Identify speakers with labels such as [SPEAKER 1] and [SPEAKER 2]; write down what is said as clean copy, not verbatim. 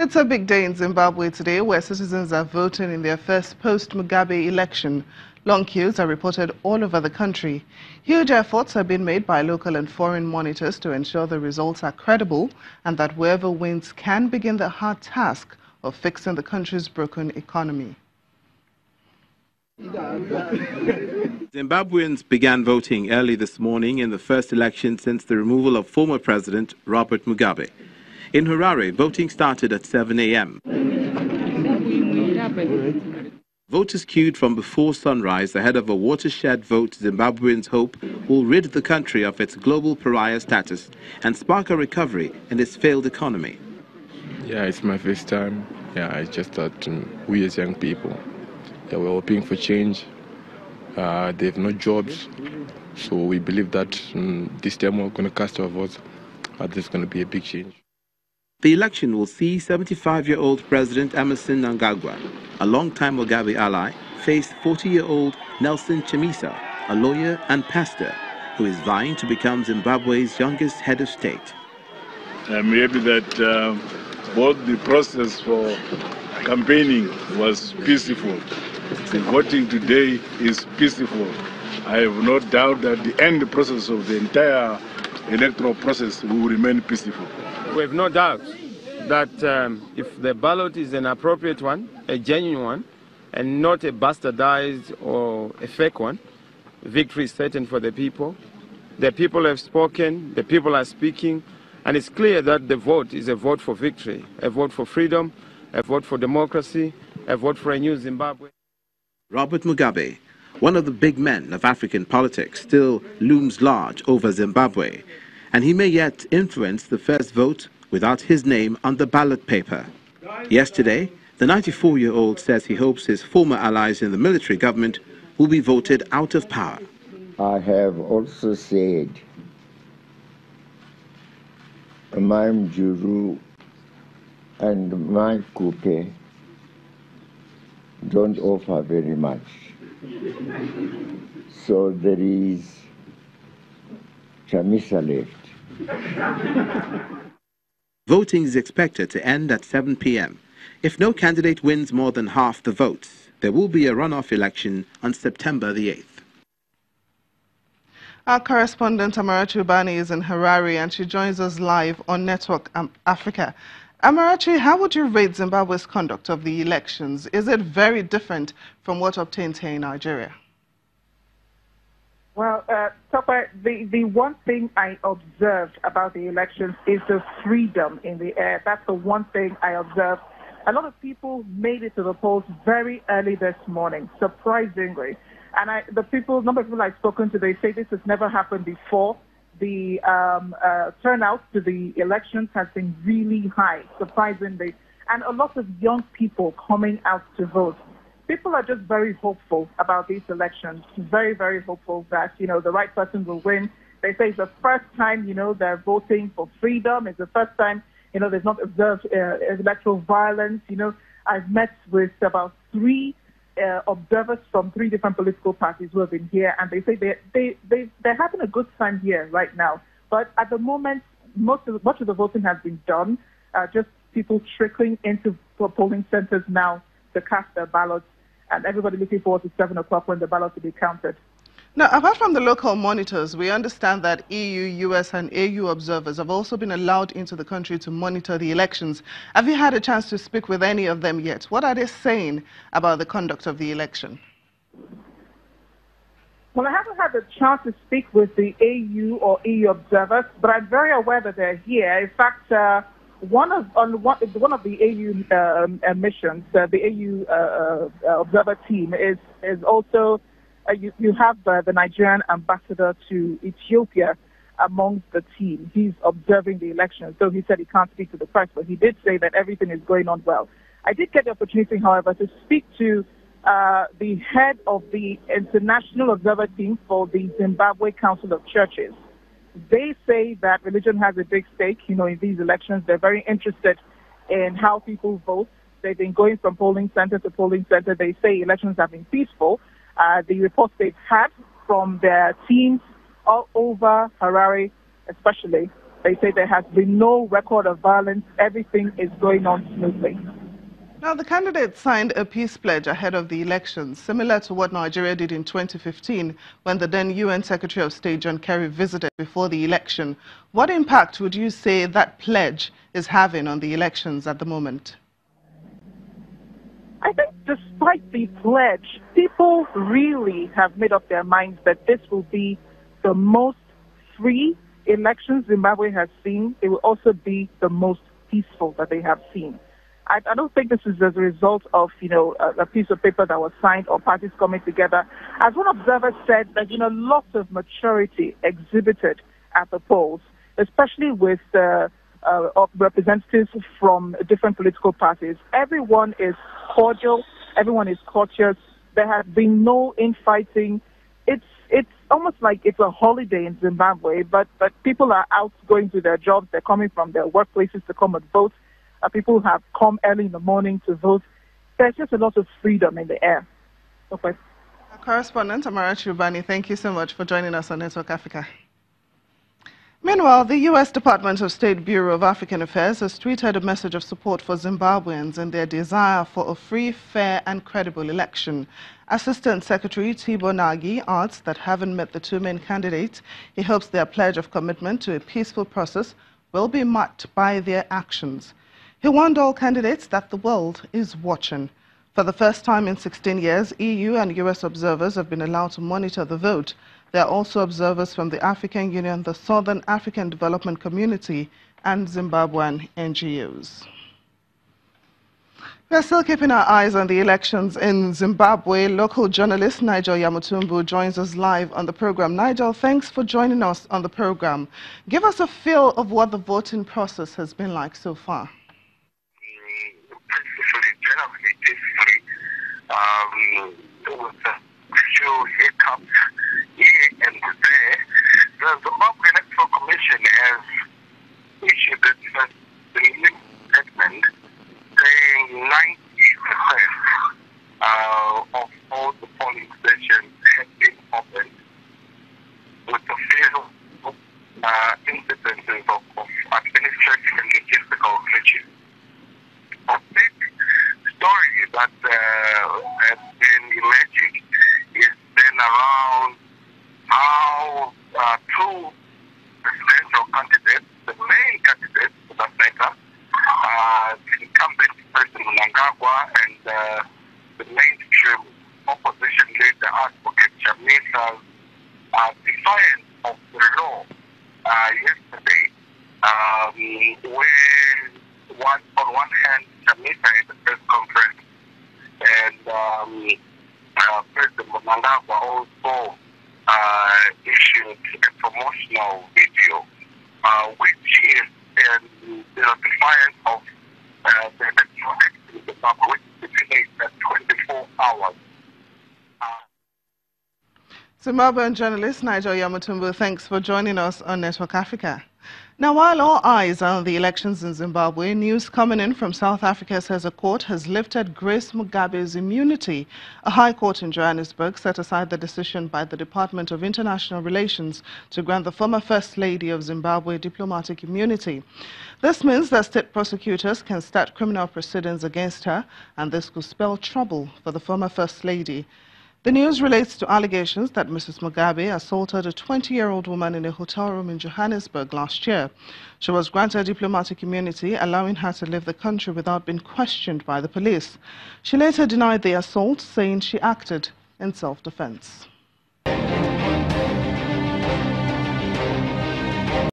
[SPEAKER 1] It's a big day in Zimbabwe today where citizens are voting in their first post-Mugabe election. Long queues are reported all over the country. Huge efforts have been made by local and foreign monitors to ensure the results are credible and that whoever wins can begin the hard task of fixing the country's broken economy.
[SPEAKER 2] Zimbabweans began voting early this morning in the first election since the removal of former President Robert Mugabe. In Harare, voting started at 7 a.m. Voters queued from before sunrise ahead of a watershed vote Zimbabweans hope will rid the country of its global pariah status and spark a recovery in its failed economy.
[SPEAKER 3] Yeah, it's my first time. Yeah, it's just that we as young people, we're hoping for change. They have no jobs, so we believe that this time we're going to cast our votes, but there's going to be a big change.
[SPEAKER 2] The election will see 75-year-old President Emmerson Mnangagwa, a longtime Mugabe ally, face 40-year-old Nelson Chamisa, a lawyer and pastor, who is vying to become Zimbabwe's youngest head of state.
[SPEAKER 4] I'm happy that both the process for campaigning was peaceful. The voting today is peaceful. I have no doubt that the end process of the entire electoral process will remain peaceful.
[SPEAKER 5] We have no doubt that if the ballot is an appropriate one, a genuine one, and not a bastardized or a fake one, victory is certain for the people. The people have spoken, the people are speaking, and it's clear that the vote is a vote for victory, a vote for freedom, a vote for democracy, a vote for a new Zimbabwe.
[SPEAKER 2] Robert Mugabe, one of the big men of African politics, still looms large over Zimbabwe, and he may yet influence the first vote without his name on the ballot paper. Yesterday, the 94-year-old says he hopes his former allies in the military government will be voted out of power.
[SPEAKER 6] I have also said my Mjuru and my Coupe don't offer very much. So there is Chamisa left.
[SPEAKER 2] Voting is expected to end at 7 p.m. If no candidate wins more than half the votes, there will be a runoff election on September the 8th.
[SPEAKER 1] Our correspondent Amarachi Ubani is in Harare and she joins us live on Network Africa. Amarachi, how would you rate Zimbabwe's conduct of the elections? Is it very different from what obtained here in Nigeria?
[SPEAKER 7] Well, Topper, the one thing I observed about the elections is the freedom in the air. That's the one thing I observed. A lot of people made it to the polls very early this morning, surprisingly. And number of people I've spoken to, they say this has never happened before. The turnout to the elections has been really high, surprisingly. And a lot of young people coming out to vote. People are just very hopeful about these elections, very, very hopeful that, the right person will win. They say it's the first time, they're voting for freedom. It's the first time, there's not observed electoral violence. I've met with about 3 observers from 3 different political parties who have been here, and they say they're having a good time here right now. But at the moment, much of the voting has been done. Just people trickling into polling centers now to cast their ballots, and everybody looking forward to 7 o'clock when the ballots will be counted.
[SPEAKER 1] Now, apart from the local monitors, we understand that EU, US, and AU observers have also been allowed into the country to monitor the elections. Have you had a chance to speak with any of them yet? What are they saying about the conduct of the election?
[SPEAKER 7] Well, I haven't had the chance to speak with the AU or EU observers, but I'm very aware that they're here. In fact, one of the AU missions, the AU observer team is also. You have the Nigerian ambassador to Ethiopia amongst the team. He's observing the election, so he said he can't speak to the press, but he did say that everything is going on well. I did get the opportunity, however, to speak to the head of the international observer team for the Zimbabwe Council of Churches. They say that religion has a big stake, in these elections. They're very interested in how people vote. They've been going from polling center to polling center. They say elections have been peaceful. The reports they've had from their teams all over Harare, especially, They say there has been no record of violence. Everything is going on smoothly.
[SPEAKER 1] Now, the candidates signed a peace pledge ahead of the elections, similar to what Nigeria did in 2015 when the then UN Secretary of State John Kerry visited before the election. What impact would you say that pledge is having on the elections at the moment?
[SPEAKER 7] I think despite the pledge, people really have made up their minds that this will be the most free elections Zimbabwe has seen. It will also be the most peaceful that they have seen. I don't think this is as a result of, a piece of paper that was signed or parties coming together. As one observer said, there's lots of maturity exhibited at the polls, especially with representatives from different political parties. Everyone is cordial. Everyone is courteous. There has been no infighting. It's almost like it's a holiday in Zimbabwe, but people are out going to their jobs. They're coming from their workplaces to come and vote. People have come early in the morning to vote. There's just a lot of freedom in the air. Okay.
[SPEAKER 1] Our correspondent, Amara Chubani, thank you so much for joining us on Network Africa. Meanwhile, the U.S. Department of State Bureau of African Affairs has tweeted a message of support for Zimbabweans and their desire for a free, fair and credible election. Assistant Secretary Thibo Nagy adds that having met the two main candidates, he hopes their pledge of commitment to a peaceful process will be matched by their actions. He warned all candidates that the world is watching. For the first time in 16 years, EU and US observers have been allowed to monitor the vote. There are also observers from the African Union, the Southern African Development Community, and Zimbabwean NGOs. We are still keeping our eyes on the elections in Zimbabwe. Local journalist Nigel Yamamoto joins us live on the program. Nigel, thanks for joining us on the program. Give us a feel of what the voting process has been like so far.
[SPEAKER 8] Generally, there was a few hiccups here and there. The Zimbabwe Electoral Commission has issued its preliminary statement saying 90% of all the polling stations have been opened, with a few incidences of administrative and logistical glitches. A big story that has been emerging is then around how two presidential candidates, the main candidates for that matter, the incumbent President Mnangagwa and the mainstream opposition leader, Advocate Chamisa's defiance of the law yesterday, where on one hand, Chamisa in the press conference, and President Mnangagwa also issued a promotional video, which is the defiance of the electoral act in Zimbabwe, which stipulates that 24 hours.
[SPEAKER 1] Zimbabwean journalist Nigel Yamamoto, thanks for joining us on Network Africa. Now, while all eyes are on the elections in Zimbabwe, news coming in from South Africa says a court has lifted Grace Mugabe's immunity. A high court in Johannesburg set aside the decision by the Department of International Relations to grant the former First Lady of Zimbabwe diplomatic immunity. This means that state prosecutors can start criminal proceedings against her, and this could spell trouble for the former First Lady. The news relates to allegations that Mrs. Mugabe assaulted a 20-year-old woman in a hotel room in Johannesburg last year. She was granted diplomatic immunity, allowing her to leave the country without being questioned by the police. She later denied the assault, saying she acted in self-defense.